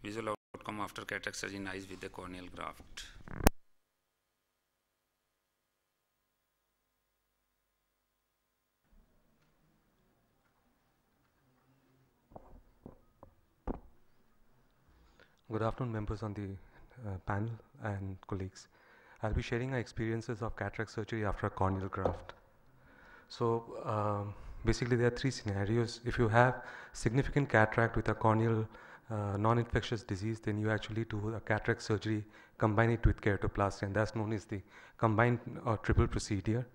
Visual outcome after cataract surgery in eyes with the corneal graft. Good afternoon, members on the panel and colleagues. I'll be sharing our experiences of cataract surgery after a corneal graft. So basically there are three scenarios. If you have significant cataract with a corneal non-infectious disease, then you actually do a cataract surgery, combine it with keratoplasty, and that's known as the combined or triple procedure.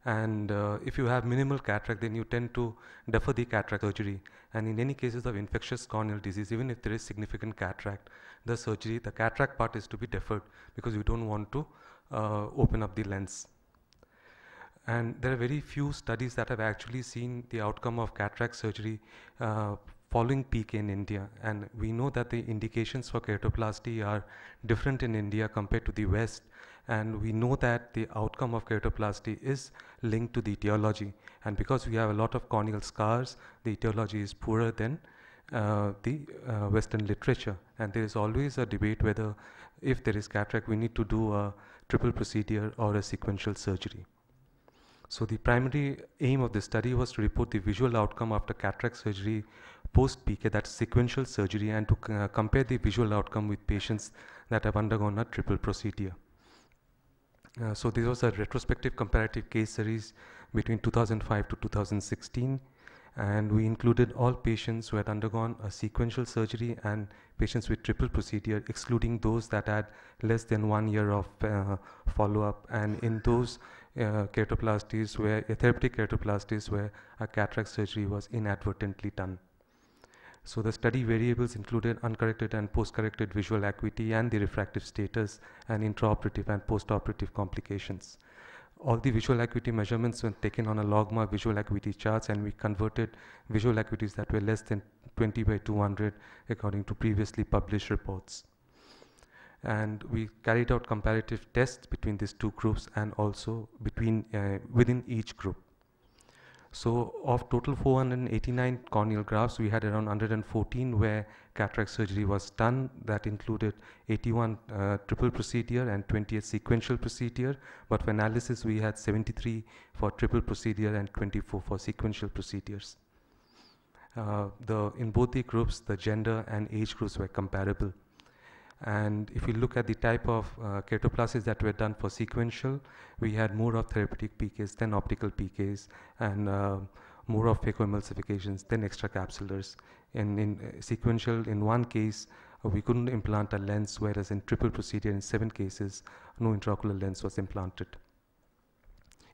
And if you have minimal cataract, then you tend to defer the cataract surgery. And in any cases of infectious corneal disease, even if there is significant cataract, the surgery, the cataract part is to be deferred because you don't want to open up the lens. And there are very few studies that have actually seen the outcome of cataract surgery following PK in India. And we know that the indications for keratoplasty are different in India compared to the West. And we know that the outcome of keratoplasty is linked to the etiology. And because we have a lot of corneal scars, the etiology is poorer than the Western literature. And there is always a debate whether if there is cataract, we need to do a triple procedure or a sequential surgery. So the primary aim of the study was to report the visual outcome after cataract surgery post-PK, that's sequential surgery, and to compare the visual outcome with patients that have undergone a triple procedure. So this was a retrospective comparative case series between 2005 to 2016, and we included all patients who had undergone a sequential surgery and patients with triple procedure, excluding those that had less than 1 year of follow-up, and in those keratoplasties where therapeutic keratoplasties where a cataract surgery was inadvertently done. So the study variables included uncorrected and post-corrected visual acuity and the refractive status and intraoperative and post-operative complications. All the visual acuity measurements were taken on a logMAR visual acuity charts, and we converted visual acuities that were less than 20 by 200 according to previously published reports. And we carried out comparative tests between these two groups and also between within each group. So of total 489 corneal grafts, we had around 114 where cataract surgery was done. That included 81 triple procedure and 28 sequential procedure. But for analysis, we had 73 for triple procedure and 24 for sequential procedures. In both the groups, the gender and age groups were comparable. And if you look at the type of keratoplasties that were done for sequential, we had more of therapeutic PKs than optical PKs, and more of phacoemulsifications than extracapsulars. And in sequential, in one case, we couldn't implant a lens, whereas in triple procedure, in 7 cases, no intraocular lens was implanted.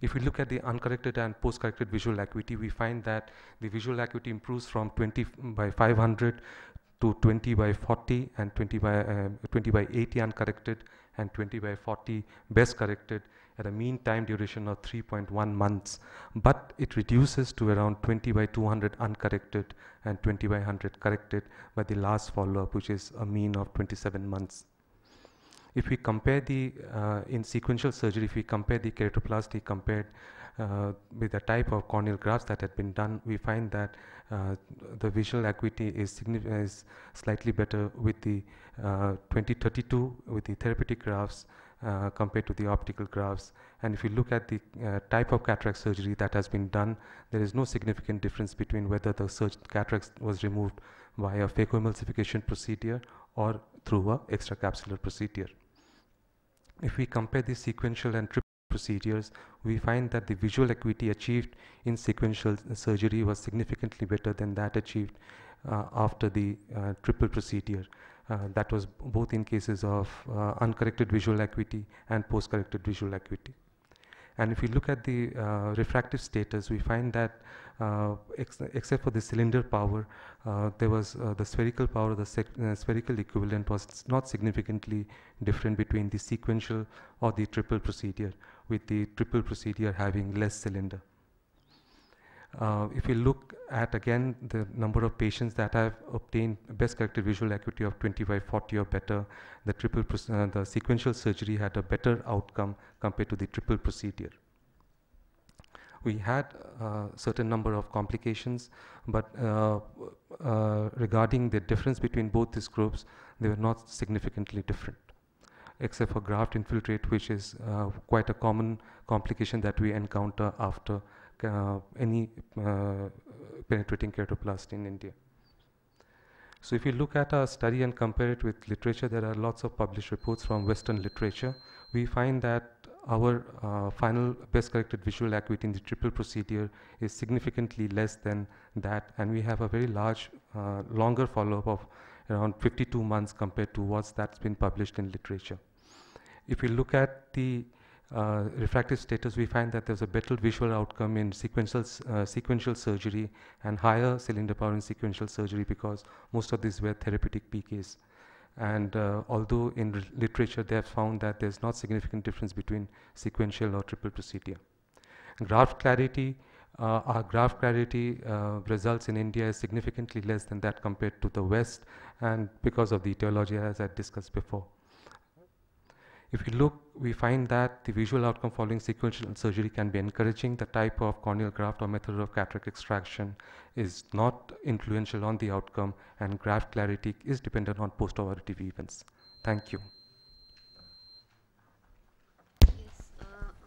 If we look at the uncorrected and post-corrected visual acuity, we find that the visual acuity improves from 20 by 500 to 20 by 40 and 20 by 80 uncorrected and 20 by 40 best corrected at a mean time duration of 3.1 months. But it reduces to around 20 by 200 uncorrected and 20 by 100 corrected by the last follow-up, which is a mean of 27 months. If we compare the, in sequential surgery, if we compare the keratoplasty compared with the type of corneal grafts that had been done, we find that the visual acuity is slightly better with the 2032 with the therapeutic grafts compared to the optical grafts. And if you look at the type of cataract surgery that has been done, there is no significant difference between whether the cataract was removed via phacoemulsification procedure or through a extracapsular procedure. If we compare the sequential and triple procedures, we find that the visual acuity achieved in sequential surgery was significantly better than that achieved after the triple procedure. That was both in cases of uncorrected visual acuity and post-corrected visual acuity. And if we look at the refractive status, we find that except for the cylinder power, there was the spherical power, the spherical equivalent was not significantly different between the sequential or the triple procedure, with the triple procedure having less cylinder. If we look at again the number of patients that have obtained best corrected visual acuity of 20 by 40 or better, the sequential surgery had a better outcome compared to the triple procedure. we had a certain number of complications, but regarding the difference between both these groups, they were not significantly different, except for graft infiltrate, which is quite a common complication that we encounter after any penetrating keratoplasty in India. So if you look at our study and compare it with literature, there are lots of published reports from Western literature. We find that our final best corrected visual acuity in the triple procedure is significantly less than that, and we have a very large, longer follow-up of around 52 months compared to that's been published in literature. If you look at the refractive status, we find that there's a better visual outcome in sequential surgery and higher cylinder power in sequential surgery, because most of these were therapeutic PKs. And although in literature they have found that there's not significant difference between sequential or triple procedure. Graft clarity, our graft clarity results in India is significantly less than that compared to the West, and because of the etiology as I discussed before. If you look, we find that the visual outcome following sequential surgery can be encouraging. The type of corneal graft or method of cataract extraction is not influential on the outcome, and graft clarity is dependent on post-operative events. Thank you. Yes.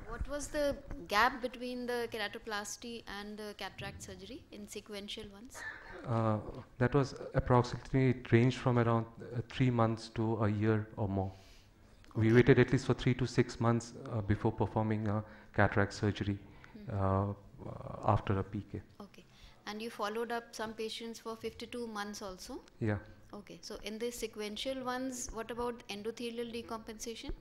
What was the gap between the keratoplasty and the cataract surgery in sequential ones? That was approximately, it ranged from around 3 months to a year or more. We waited at least for 3 to 6 months before performing a cataract surgery after a PK. Okay. And you followed up some patients for 52 months also? Yeah. Okay. So in the sequential ones, what about endothelial decompensation?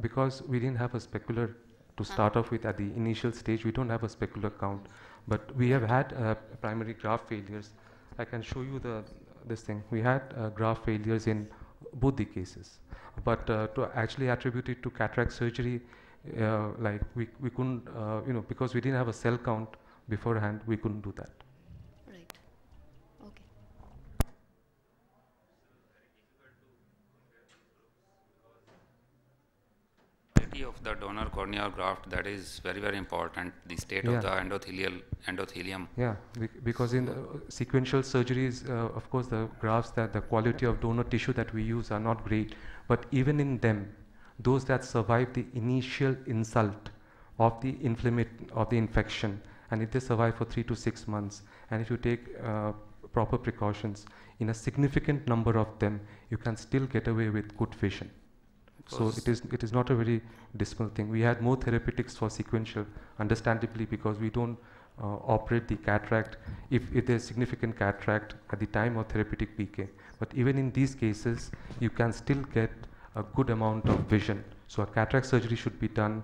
Because we didn't have a specular to start off with at the initial stage, we don't have a specular count. But we have had primary graft failures. I can show you this thing. We had graft failures in both the cases, but to actually attribute it to cataract surgery, like we couldn't, because we didn't have a cell count beforehand, we couldn't do that. Right. Okay. Quality of the donor corneal graft, that is very, very important. The state of the endothelium. Yeah, because in sequential surgeries, of course, the grafts, that the quality of donor tissue that we use are not great. But even in them, those that survive the initial insult of the infection, and if they survive for 3 to 6 months, and if you take proper precautions, in a significant number of them, you can still get away with good vision. So it is not a very dismal thing. We had more therapeutics for sequential, understandably, because we don't operate the cataract if there's significant cataract at the time of therapeutic PK. But even in these cases, you can still get a good amount of vision. So a cataract surgery should be done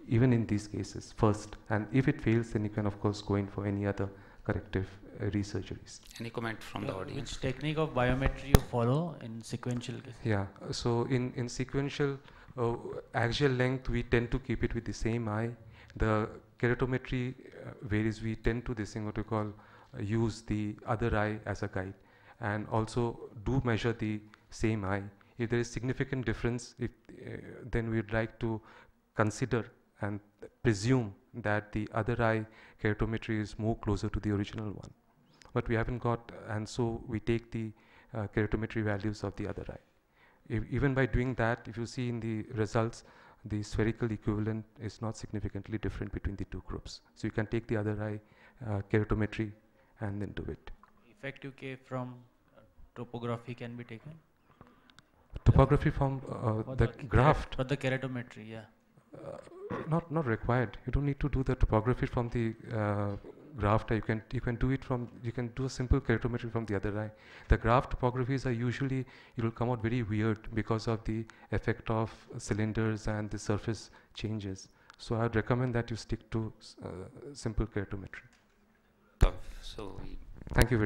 even in these cases first. And if it fails, then you can of course go in for any other corrective resurgeries. Any comment from the audience? Which technique of biometry you follow in sequential cases? Yeah, so in sequential axial length, we tend to keep it with the same eye. The keratometry varies. We tend to what we call use the other eye as a guide, and also do measure the same eye. If there is significant difference, then we'd like to consider and presume that the other eye keratometry is more closer to the original one. But we haven't got, and so we take the keratometry values of the other eye. Even by doing that, if you see in the results, the spherical equivalent is not significantly different between the two groups. So you can take the other eye keratometry and then do it. Effective K from topography can be taken? Topography from the graft? For the keratometry, yeah. Not required. You don't need to do the topography from the graft. You can do it from, you can do a simple keratometry from the other eye. The graft topographies are usually, it will come out very weird because of the effect of cylinders and the surface changes. So I'd recommend that you stick to simple keratometry. So thank you very much.